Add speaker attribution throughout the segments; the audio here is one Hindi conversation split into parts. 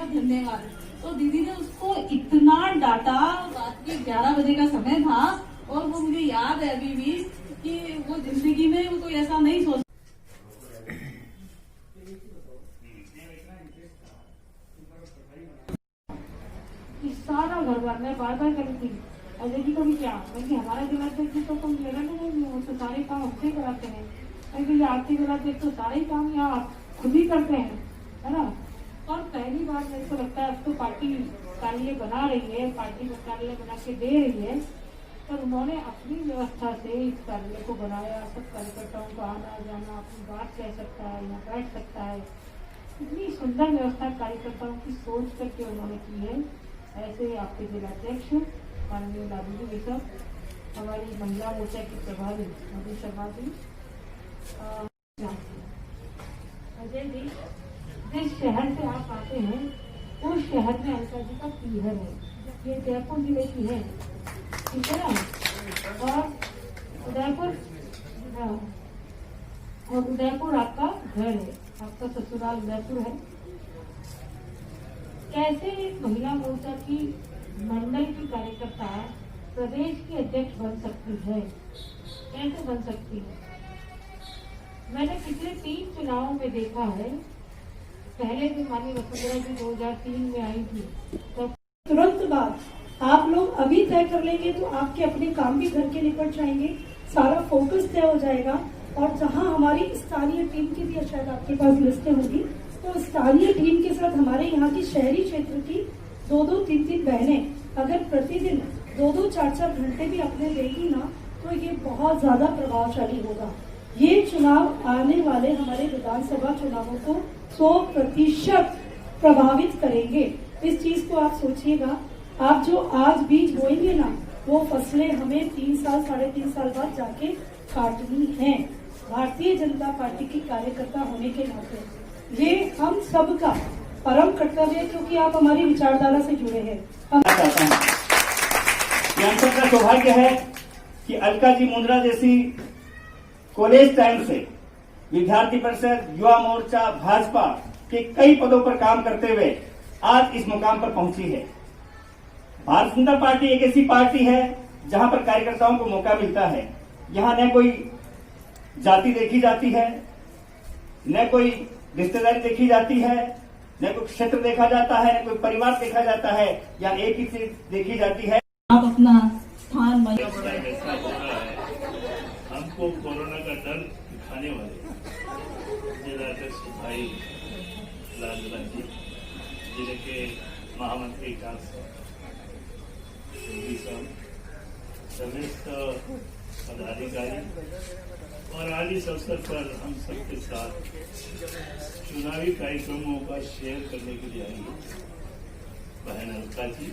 Speaker 1: धन्यवाद। तो दीदी ने उसको इतना डांटा, रात के 11 बजे का समय था और वो मुझे याद है अभी भी कि वो जिंदगी में वो कोई ऐसा नहीं सोच। सारा घर बार मैं बार बार करी थी अजय जी को भी क्या क्योंकि हमारा जिलाध्यक्ष तो कोई लेना नहीं, वो तो सारे काम हमसे कराते हैं। क्योंकि आरती जिलाध्यक्ष तो सारे ही काम यहाँ खुद ही करते हैं, है ना। और पहली बार मेरे को लगता है अब तो पार्टी कार्यालय बना रही है, पार्टी कार्यालय बना के दे रही है, पर उन्होंने अपनी व्यवस्था से इस कार्यालय को बनाया। सब कार्यकर्ताओं को आना जाना, अपनी बात कह सकता है, यहाँ बैठ सकता है। इतनी सुंदर व्यवस्था कार्यकर्ताओं की सोच करके उन्होंने की है। ऐसे आपके जिलाध्यक्ष माननीय लालू जी सब, हमारी महिला मोर्चा की प्रभारी मधु शर्मा जी, अजय जी, जिस शहर से आप आते हैं उस शहर में अलका जी का पीहर है, ये जयपुर जिले की है, ठीक है ना। और उदयपुर आपका घर है, आपका ससुराल उदयपुर है। कैसे एक महिला मोर्चा की मंडल की कार्यकर्ता प्रदेश की अध्यक्ष बन सकती है, कैसे बन सकती है। मैंने पिछले 3 चुनावों में देखा है। पहले भी माननीय वसुंधरा जी 2003 में आई थी, तो
Speaker 2: तुरंत बाद आप लोग अभी तय कर लेंगे तो आपके अपने काम भी घर के निपट जाएंगे, सारा फोकस तय हो जाएगा। और जहां हमारी स्थानीय टीम की भी शायद आपके पास लिस्टें होगी, तो स्थानीय टीम के साथ हमारे यहाँ की शहरी क्षेत्र की 2-2, 3-3 बहनें अगर प्रतिदिन 2-2, 4-4 घंटे भी अपने देगी ना, तो ये बहुत ज्यादा प्रभावशाली होगा। ये चुनाव आने वाले हमारे विधानसभा चुनावों को 100% प्रभावित करेंगे। इस चीज को आप सोचिएगा। आप जो आज बीज बोएंगे ना, वो फसलें हमें 3 साल 3.5 साल बाद जाके काटनी है। भारतीय जनता पार्टी की कार्यकर्ता होने के नाते ये हम सबका परम कर्तव्य है, क्योंकि आप हमारी विचारधारा से जुड़े हैं। हम
Speaker 3: का सौभाग्य है कि अलका जी मुंद्रा जैसी कॉलेज टाइम से विद्यार्थी परिषद, युवा मोर्चा, भाजपा के कई पदों पर काम करते हुए आज इस मुकाम पर पहुंची है। भारतीय जनता पार्टी एक ऐसी पार्टी है जहां पर कार्यकर्ताओं को मौका मिलता है। यहां न कोई जाति देखी जाती है, न कोई रिश्तेदारी देखी जाती है, न कोई क्षेत्र देखा जाता है, न कोई परिवार देखा जाता है, या एक ही चीज देखी जाती है।
Speaker 1: आप अपना स्थान
Speaker 4: हमको कोरोना का डर दिखाने वाले जिलाध्यक्ष भाई लालू जी, जिले के महामंत्री समस्त पदाधिकारी, और आज इस अवसर पर हम सबके साथ चुनावी कार्यक्रमों का शेयर करने के लिए आई है। बहन अलका जी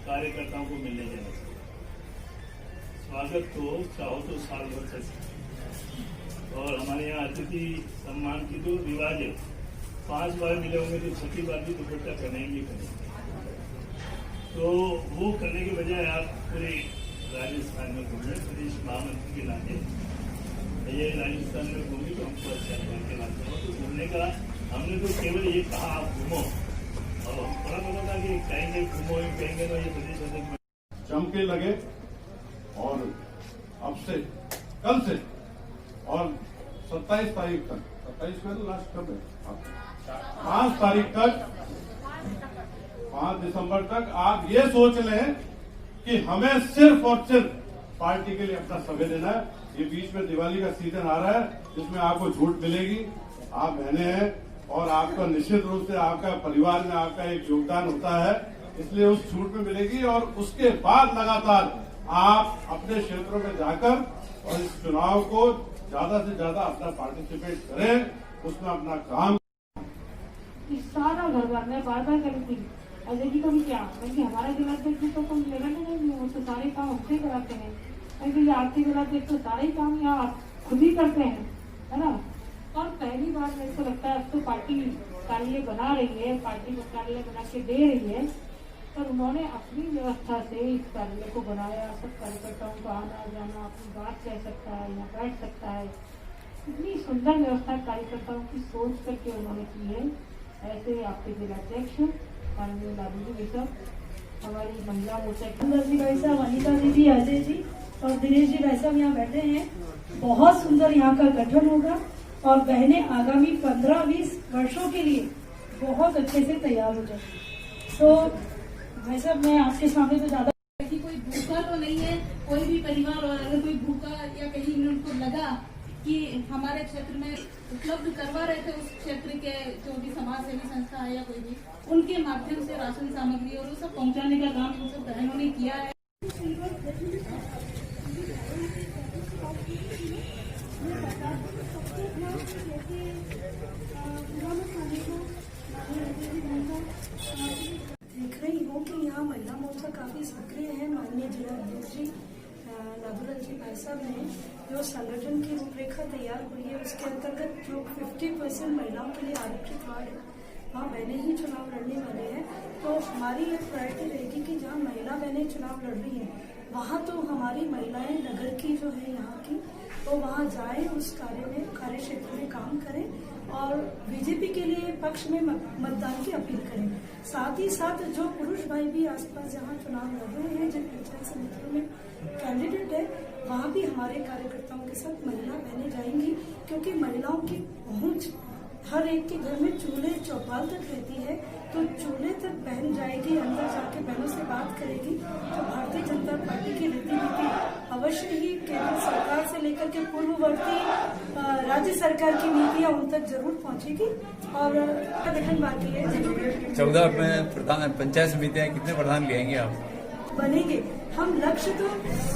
Speaker 4: कार्यकर्ताओं को मिलने जाने से स्वागत तो चाहो तो साल भर सकते, और हमारे यहाँ अतिथि सम्मान की जो रिवाज है, 5 बार मिले होंगे तो 6ठी बार भी दुपट्टा पहनेंगे। तो वो करने के बजाय आप पूरे राजस्थान में घूमे, प्रदेश महामंत्री के नाते ये राजस्थान में घूमी तो हमको अच्छा के नाते तो घूमने का हमने तो केवल ये कहा आप घूमो, और थोड़ा बोला था कि कहेंगे घूमो, कहेंगे तो ये प्रदेश अध्यक्ष
Speaker 5: चमके लगे। और अब से कल से और 27 तारीख तक, 27 में तो लास्ट कब है, 5 तारीख तक, 5 दिसंबर तक आप ये सोच लें कि हमें सिर्फ और सिर्फ पार्टी के लिए अपना समय देना है। ये बीच में दिवाली का सीजन आ रहा है, जिसमें आपको छूट मिलेगी। आप बहने हैं और आपका निश्चित रूप से आपका परिवार में आपका एक योगदान होता है, इसलिए उस छूट में मिलेगी। और उसके बाद लगातार आप अपने क्षेत्रों में जाकर और इस चुनाव को ज्यादा से ज्यादा अपना पार्टिसिपेट करें, उसमें अपना काम।
Speaker 1: सारा घर बार मैं बार बार करी थी अजय जी को भी क्या क्योंकि हमारा जिलाध्यक्ष तो कोई लेना नहीं, वो तो सारे काम हमसे कराते हैं। क्योंकि आरती जिलाध्यक्ष तो सारे ही काम यहाँ खुद ही करते हैं, है ना। और पहली बार मेरे को लगता है अब तो पार्टी कार्यालय बना रही है, पार्टी कार्यालय बना के दे रही है, पर उन्होंने अपनी व्यवस्था से इस कार्यालय को बनाया। सब कार्यकर्ताओं को आना जाना, अपनी बात कह सकता है, यहाँ बैठ सकता है। इतनी सुंदर व्यवस्था कार्यकर्ताओं की सोच करके उन्होंने की है। ऐसे आपके जिलाध्यक्ष माननीय लालू जी सब, हमारी महिला मोर्चा
Speaker 2: जी भाई साहब, अनिता दीदी, अजय जी और दिनेश जी भाई साहब यहाँ बैठे हैं। बहुत सुंदर यहाँ का गठन होगा और बहनें आगामी 15-20 वर्षों के लिए बहुत अच्छे से तैयार हो जाए। तो भाई साहब, मैं आपके सामने तो ज्यादा
Speaker 6: कि कोई भूखा तो नहीं है, कोई भी परिवार और अगर कोई भूखा या कहीं उनको लगा कि हमारे क्षेत्र में उपलब्ध करवा रहे थे, उस क्षेत्र के जो भी समाज सेवी संस्था है या कोई भी, उनके माध्यम से राशन सामग्री और वो सब पहुंचाने का काम इन सब बहनों ने किया है।
Speaker 2: देख रही हूँ कि यहाँ महिला मोर्चा काफी सक्रिय है। माननीय जिला अध्यक्ष जी लालू जी भाई साहब ने जो संगठन की रूपरेखा तैयार हुई है, उसके अंतर्गत जो 50% महिलाओं के लिए आरक्षित वार्ड है, वहाँ बहनें ही चुनाव लड़ने वाले हैं। तो हमारी एक प्रायोरिटी रहेगी कि जहाँ महिला बहनें चुनाव लड़ रही हैं, वहाँ तो हमारी महिलाएं नगर की जो है यहाँ की, तो वहाँ जाए, उस कार्य क्षेत्र में काम करें और बीजेपी के लिए पक्ष में मतदान की अपील करें। साथ ही साथ जो पुरुष भाई भी आसपास जहाँ चुनाव लड़ रहे हैं, जिन पंचायत समितियों में कैंडिडेट है, वहाँ भी हमारे कार्यकर्ताओं के साथ महिला बहनें जाएंगी, क्योंकि महिलाओं की पहुँच हर एक के घर में चूल्हे चौपाल तक रहती है। तो चूल्हे तक बहन जाएगी, अंदर जाके बहनों से बात करेगी। तो भारतीय जनता पार्टी की रीति अवश्य ही केंद्र सरकार से लेकर के पूर्ववर्ती राज्य सरकार की नीतियां उन तक जरूर पहुंचेगी। और गठन बाकी है।
Speaker 7: 14 में प्रधान पंचायत समितियां, कितने प्रधान कहेंगे आप?
Speaker 2: बनेंगे। हम लक्ष्य तो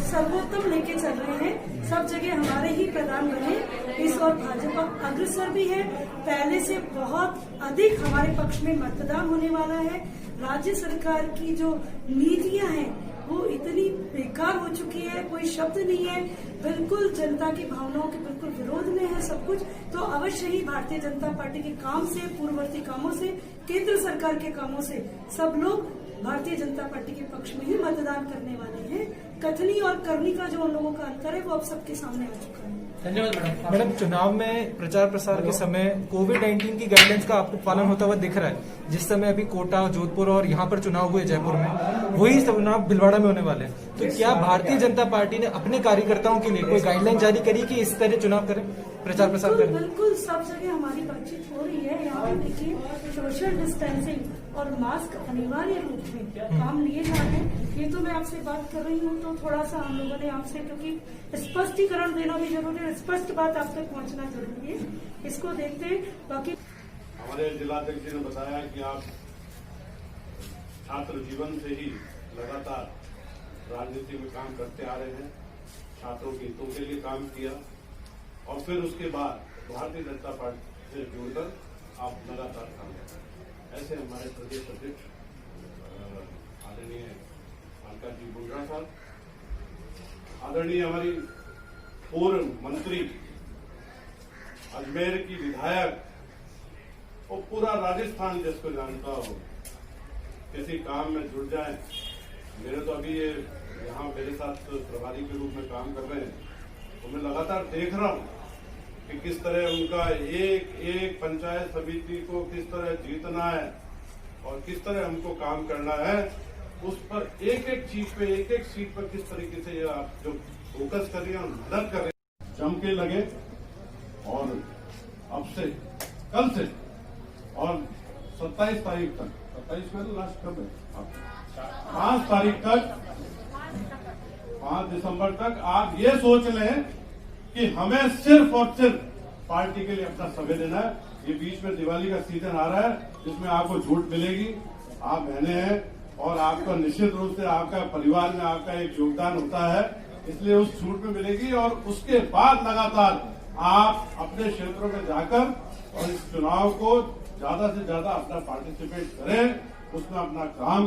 Speaker 2: सर्वोत्तम लेके चल रहे हैं, सब जगह हमारे ही प्रधान बने। इस और भाजपा अग्रसर भी है, पहले से बहुत अधिक हमारे पक्ष में मतदान होने वाला है। राज्य सरकार की जो नीतियां हैं वो इतनी बेकार हो चुकी है, कोई शब्द नहीं है, बिल्कुल जनता की भावनाओं के बिल्कुल विरोध में है सब कुछ। तो अवश्य ही भारतीय जनता पार्टी के काम से, पूर्ववर्ती कामों से, केंद्र सरकार के कामों से सब लोग भारतीय जनता पार्टी के पक्ष में ही मतदान करने वाले हैं। कथनी और करनी का जो उन लोगों का अंतर है वो अब सबके सामने आ चुका है।
Speaker 8: धन्यवाद मैडम। चुनाव में प्रचार प्रसार के समय कोविड-19 की गाइडलाइंस का आपको पालन होता हुआ दिख रहा है। जिस समय अभी कोटा, जोधपुर और यहाँ पर चुनाव हुए जयपुर में, वही चुनाव भीलवाड़ा में होने वाले हैं। तो क्या भारतीय जनता पार्टी ने अपने कार्यकर्ताओं के लिए कोई गाइडलाइन जारी करी कि इस तरह चुनाव करें, प्रचार प्रसार करें?
Speaker 2: बिल्कुल सब जगह हमारी बातचीत हो रही है। यहाँ पे देखिए, सोशल डिस्टेंसिंग और मास्क अनिवार्य रूप में काम लिए जा रहे हैं। ये तो मैं आपसे बात कर रही हूँ, तो थोड़ा सा हम लोगों ने आपसे, क्योंकि स्पष्टीकरण देना भी जरूरी है, स्पष्ट बात आप तक पहुँचना जरूरी है। इसको देखते बाकी
Speaker 5: हमारे जिलाध्यक्ष जी ने बताया कि आप छात्र जीवन से ही लगातार राजनीति में काम करते आ रहे हैं, छात्रों के हितों के लिए काम किया और फिर उसके बाद भारतीय जनता पार्टी से जुड़कर आप लगातार काम कर रहे हैं। ऐसे हमारे प्रदेश अध्यक्ष आदरणीय अलका जी मुंद्रा साहब, आदरणीय हमारी पूर्व मंत्री, अजमेर की विधायक और पूरा राजस्थान जिसको जानता हो, किसी काम में जुड़ जाए। मेरे तो अभी ये यहाँ मेरे साथ प्रभारी के रूप में काम कर रहे हैं, तो मैं लगातार देख रहा हूँ कि किस तरह उनका एक एक पंचायत समिति को किस तरह जीतना है और किस तरह हमको काम करना है, उस पर एक एक चीज पे, एक एक सीट पर किस तरीके से आप जो फोकस कर रही हैं और मदद कर रहे हैं, जम के लगे। और अब से, कल से और 27 तारीख तक, 27 में लास्ट कब है, 5 तारीख तक, 5 दिसंबर तक आप ये सोच लें कि हमें सिर्फ और सिर्फ पार्टी के लिए अपना समय देना है। ये बीच में दिवाली का सीजन आ रहा है, जिसमें आपको छूट मिलेगी। आप बहनें हैं और आपका निश्चित रूप से आपका परिवार में आपका एक योगदान होता है, इसलिए उस छूट में मिलेगी। और उसके बाद लगातार आप अपने क्षेत्रों में जाकर और इस चुनाव को ज्यादा से ज्यादा अपना पार्टिसिपेट करें, उसमें अपना काम